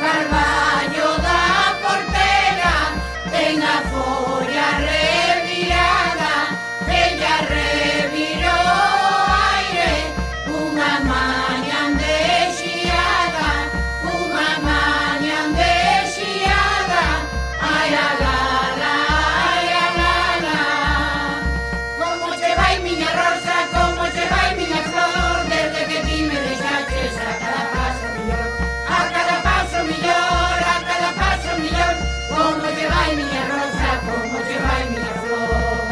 carballo da portera ten a folla revirada, ella revirou o aire unha mañan de xiada, unha mañan de xiada, ai a la la, ai a la la. Como che vai miña rosa, como che vai miña flor, desde que ti me deixaches a cada paso millor, a cada paso millor, a cada paso millor. Como che vai miña rosa, como che vai miña flor.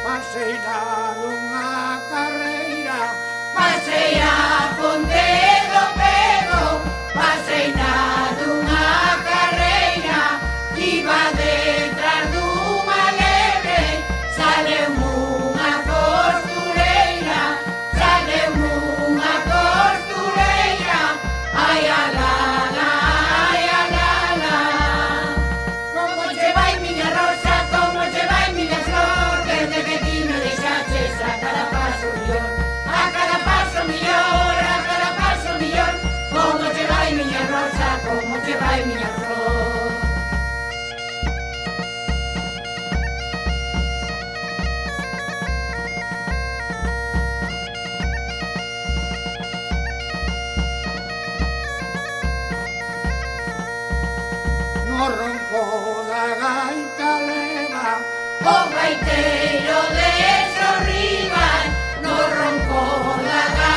Pasei na dunha carreira, pasei a Ponte do Pego, pasei na dunha carreira, iba detrás dunha lebre, saleu unha costureira, saleu unha costureira, ai a la la, ai a la la. Como che vai miña rosa, como che vai miña flor, desde que ti me deixaches a cada paso millor, a cada paso millor, a cada paso millor. Como che vai miña rosa, como che vai miña flor. No ronco da gaita leva o gaiteiro de Sorribas, no ronco da gaita